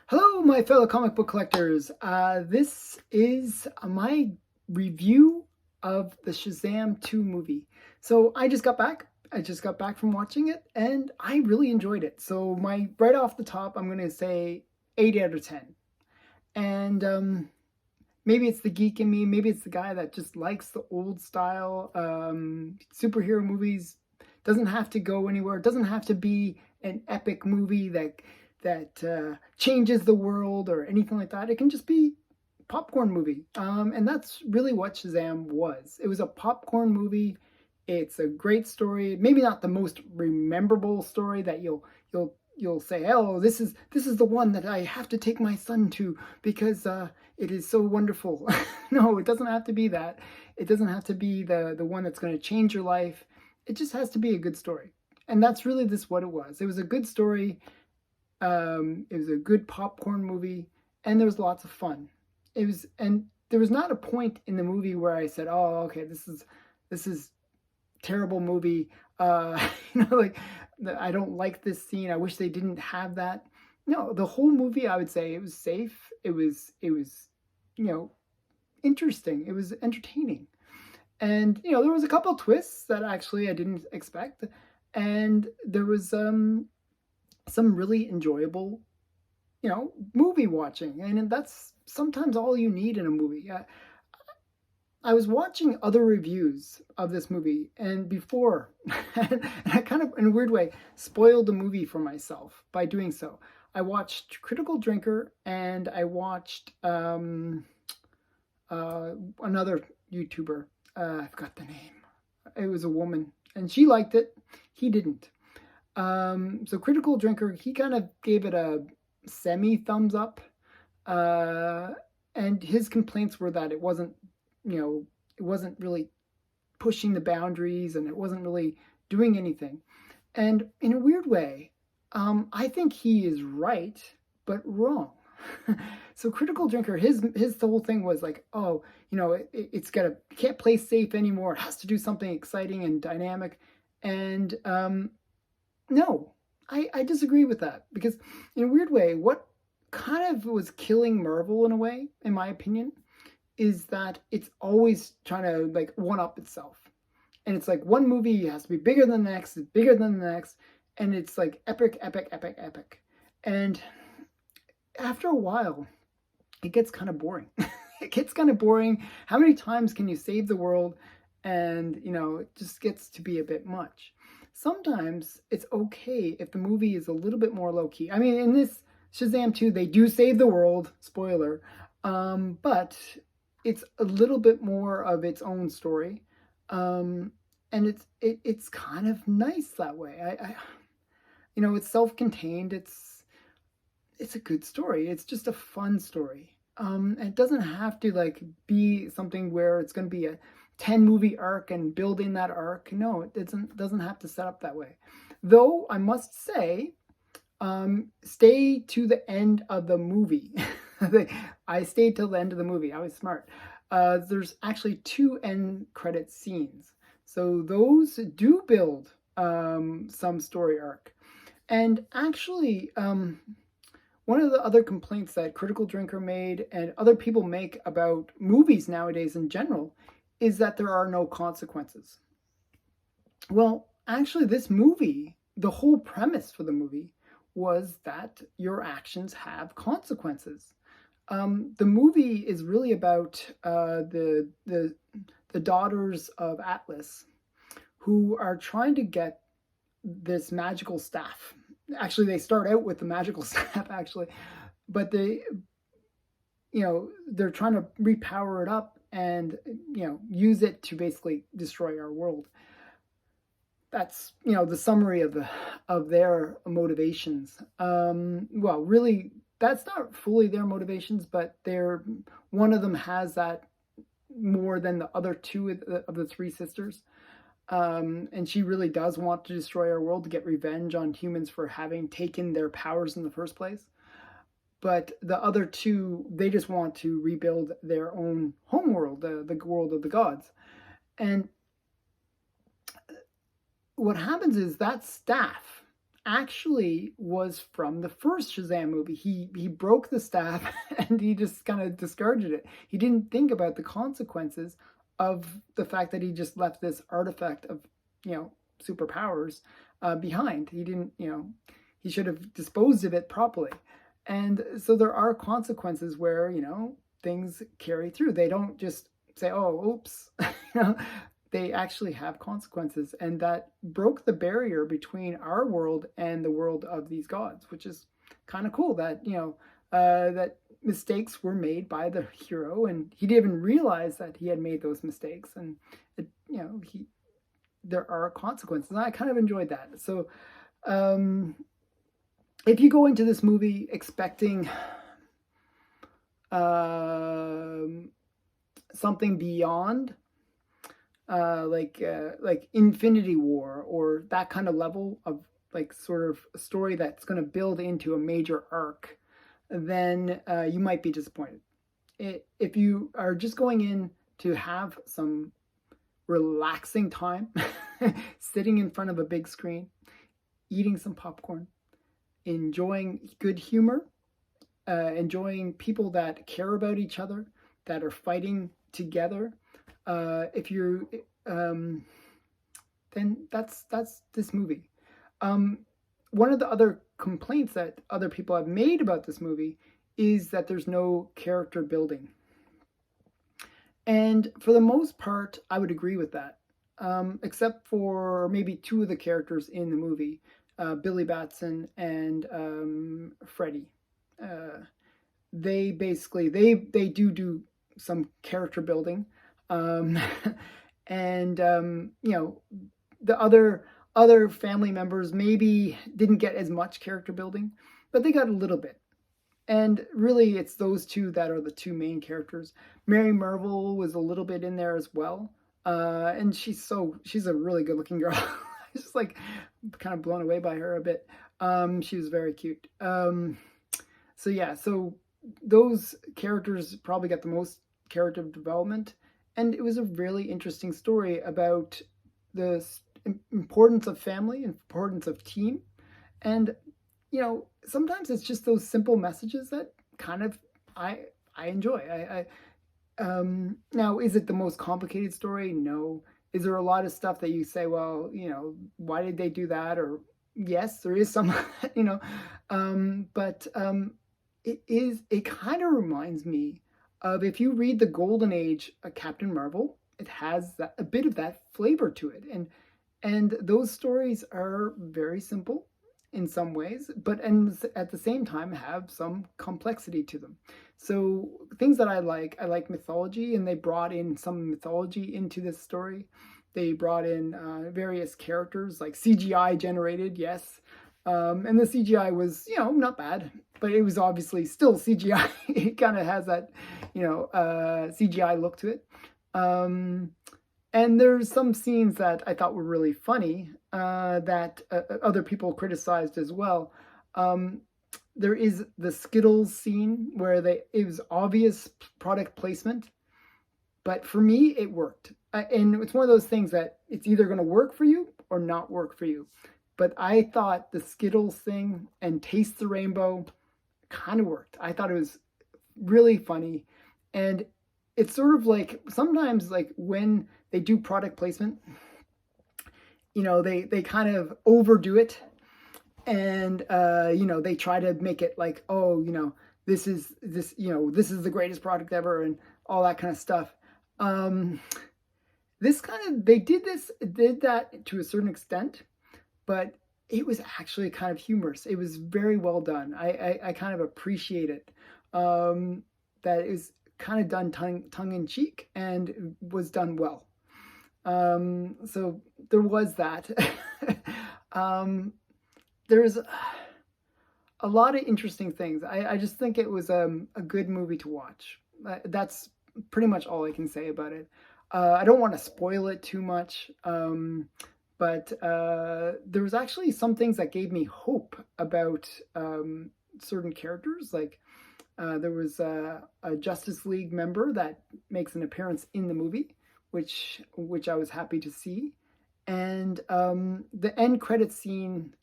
Hello, my fellow comic book collectors. This is my review of the Shazam 2 movie. So I just got back. I just got back from watching it, and I really enjoyed it. So right off the top, I'm going to say 8 out of 10. And maybe it's the geek in me. Maybe it's the guy that just likes the old style superhero movies. Doesn't have to go anywhere. It doesn't have to be an epic movie that changes the world or anything like that. It can just be a popcorn movie, and that's really what Shazam was. It was a popcorn movie. It's a great story. Maybe not the most rememberable story that you'll say, oh, this is the one that I have to take my son to because it is so wonderful. No, it doesn't have to be that. It doesn't have to be the one that's going to change your life. It just has to be a good story, and that's really this what it was. It was a good story. It was a good popcorn movie, and there was lots of fun. And there was not a point in the movie where I said, "Oh, okay, this is terrible movie." Like I don't like this scene. I wish they didn't have that. No, the whole movie, I would say, it was safe. It was, interesting. It was entertaining, and there was a couple of twists that actually I didn't expect, and there was some really enjoyable, movie watching. And that's sometimes all you need in a movie. I was watching other reviews of this movie, and before, and I kind of, in a weird way, spoiled the movie for myself by doing so. I watched Critical Drinker, and I watched another YouTuber. I forgot the name. It was a woman, and she liked it. He didn't. So Critical Drinker, he kind of gave it a semi thumbs up, and his complaints were that it wasn't really pushing the boundaries, and it wasn't really doing anything. And in a weird way, I think he is right, but wrong. So Critical Drinker, his whole thing was like, oh, it's can't play safe anymore. It has to do something exciting and dynamic. And no, I disagree with that, because in a weird way, what kind of was killing Marvel in a way, in my opinion, is that it's always trying to like one up itself. And it's like one movie has to be bigger than the next, bigger than the next, and it's like epic, epic, epic, epic. And after a while, it gets kind of boring. It gets kind of boring. How many times can you save the world? And it just gets to be a bit much. Sometimes it's okay if the movie is a little bit more low-key. I mean, in this Shazam 2, they do save the world, spoiler, but it's a little bit more of its own story, and it's kind of nice that way. It's self-contained. It's a good story. It's just a fun story. It doesn't have to like be something where it's going to be a 10 movie arc and building that arc. No, it doesn't have to set up that way. Though I must say, stay to the end of the movie. I stayed till the end of the movie. I was smart. There's actually 2 end credit scenes, so those do build some story arc. And actually, one of the other complaints that Critical Drinker made and other people make about movies nowadays in general is that there are no consequences. Well, actually, this movie, the whole premise for the movie was that your actions have consequences. The movie is really about the daughters of Atlas, who are trying to get this magical staff. Actually, they start out with the magical staff, actually, but they're trying to repower it up and use it to basically destroy our world. That's the summary of their motivations. Well, really, that's not fully their motivations, but one of them has that more than the other 2 of the 3 sisters. And she really does want to destroy our world to get revenge on humans for having taken their powers in the first place. But the other 2, they just want to rebuild their own homeworld, the world of the gods. And what happens is that staff actually was from the first Shazam movie. He broke the staff and he just kind of discarded it. He didn't think about the consequences of the fact that he just left this artifact of, superpowers behind. He didn't, he should have disposed of it properly. And so there are consequences where, things carry through. They don't just say, oh, oops. They actually have consequences. And that broke the barrier between our world and the world of these gods, which is kind of cool that, that mistakes were made by the hero, and he didn't even realize that he had made those mistakes. And, there are consequences. And I kind of enjoyed that. So, if you go into this movie expecting something beyond like Infinity War or that kind of level of like sort of a story that's going to build into a major arc, then you might be disappointed. If you are just going in to have some relaxing time, sitting in front of a big screen, eating some popcorn, enjoying good humor, enjoying people that care about each other, that are fighting together, if you're, then that's this movie. One of the other complaints that other people have made about this movie is that there's no character building. And for the most part, I would agree with that, except for maybe two of the characters in the movie, Billy Batson and Freddie. They basically, they do some character building. And the other family members maybe didn't get as much character building, but they got a little bit. And really, it's those two that are the two main characters. Mary Marvel was a little bit in there as well, and she's a really good looking girl. I was just like kind of blown away by her a bit. She was very cute. So yeah, so those characters probably got the most character development. And it was a really interesting story about the importance of family, importance of team. And, sometimes it's just those simple messages that kind of I enjoy. Now, is it the most complicated story? No. Is there a lot of stuff that you say, well, why did they do that? Or yes, there is some, but it kind of reminds me of, if you read the Golden Age of Captain Marvel, it has a bit of that flavor to it, and those stories are very simple in some ways, but at the same time have some complexity to them. So things that I like mythology, and they brought in some mythology into this story. They brought in various characters, like CGI generated, yes. And the CGI was, not bad, but it was obviously still CGI. It kind of has that, CGI look to it. And there's some scenes that I thought were really funny that other people criticized as well. There is the Skittles scene where it was obvious product placement, but for me, it worked. And it's one of those things that it's either going to work for you or not work for you. But I thought the Skittles thing and Taste the Rainbow kind of worked. I thought it was really funny. And it's sort of like, sometimes like when they do product placement, they kind of overdo it. And, they try to make it like, oh, this is the greatest product ever and all that kind of stuff. They did that to a certain extent, but it was actually kind of humorous. It was very well done. I kind of appreciate it. That it was kind of done tongue in cheek and was done well. So there was that. There's a lot of interesting things. I just think it was a good movie to watch. That's pretty much all I can say about it. I don't want to spoil it too much. But there was actually some things that gave me hope about certain characters. Like there was a Justice League member that makes an appearance in the movie, which I was happy to see. And the end credit scene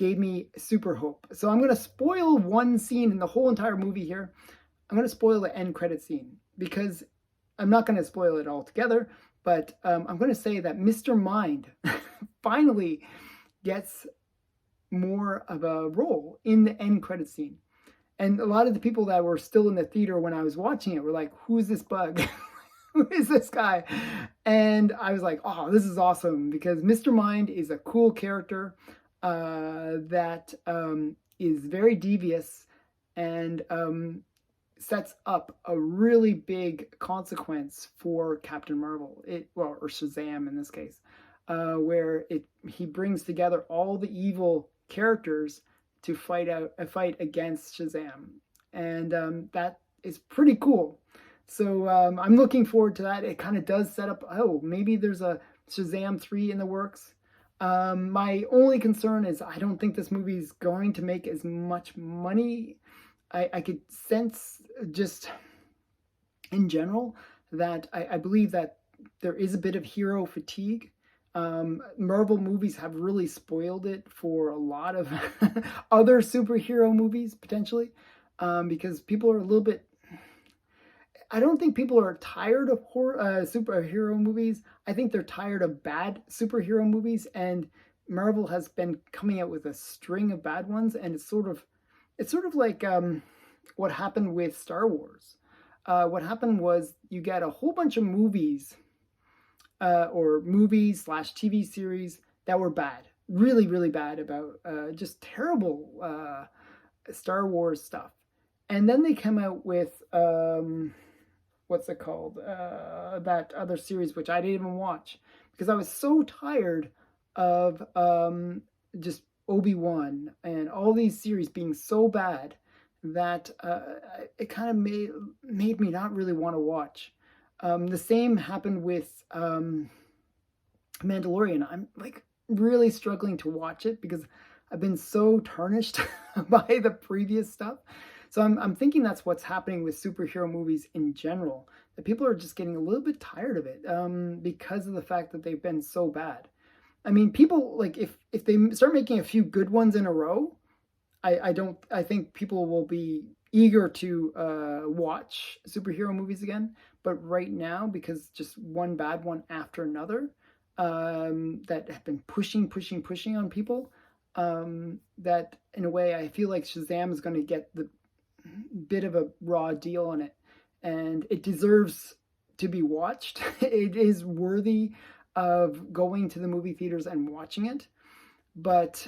gave me super hope. So I'm going to spoil one scene in the whole entire movie here. I'm going to spoil the end credit scene because I'm not going to spoil it altogether, but I'm going to say that Mr. Mind finally gets more of a role in the end credit scene. And a lot of the people that were still in the theater when I was watching it were like, who's this bug? Who is this guy? And I was like, oh, this is awesome because Mr. Mind is a cool character that is very devious and sets up a really big consequence for Captain Marvel, or Shazam in this case, where he brings together all the evil characters to fight against Shazam, and that is pretty cool. So I'm looking forward to that. It kind of does set up. Oh, maybe there's a Shazam 3 in the works. My only concern is I don't think this movie is going to make as much money. I could sense just in general that I believe that there is a bit of hero fatigue. Marvel movies have really spoiled it for a lot of other superhero movies, potentially, because people are a little bit. I don't think people are tired of superhero movies. I think they're tired of bad superhero movies, and Marvel has been coming out with a string of bad ones, and it's sort of like what happened with Star Wars. What happened was you get a whole bunch of movies or movies / TV series that were bad, really, really bad, about just terrible Star Wars stuff. And then they come out with, what's it called? That other series, which I didn't even watch because I was so tired of just Obi-Wan and all these series being so bad that it kind of made me not really want to watch. The same happened with Mandalorian. I'm like really struggling to watch it because I've been so tarnished by the previous stuff. So I'm thinking that's what's happening with superhero movies in general, that people are just getting a little bit tired of it because of the fact that they've been so bad. I mean, people, like, if they start making a few good ones in a row, I think people will be eager to watch superhero movies again. But right now, because just one bad one after another that have been pushing on people, that in a way I feel like Shazam is going to get the bit of a raw deal on it, and it deserves to be watched. It is worthy of going to the movie theaters and watching it, but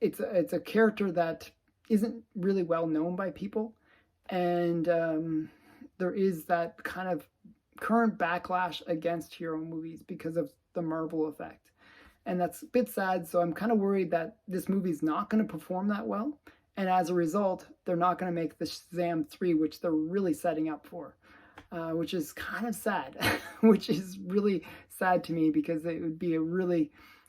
it's a character that isn't really well known by people, and there is that kind of current backlash against hero movies because of the Marvel effect, and that's a bit sad. So I'm kind of worried that this movie is not going to perform that well, and as a result, they're not going to make the Shazam 3, which they're really setting up for, which is kind of sad, which is really sad to me because it would be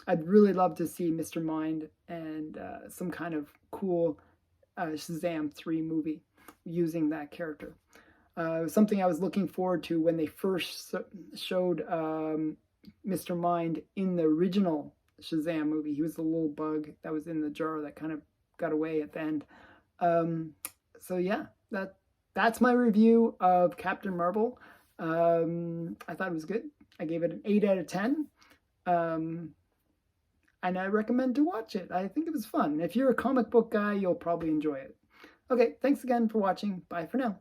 I'd really love to see Mr. Mind and some kind of cool Shazam 3 movie using that character. It was something I was looking forward to when they first showed Mr. Mind in the original Shazam movie. He was the little bug that was in the jar that kind of got away at the end. So yeah, that's my review of Captain Marvel. I thought it was good. I gave it an 8 out of 10. And I recommend to watch it. I think it was fun. If you're a comic book guy, you'll probably enjoy it. Okay, thanks again for watching. Bye for now.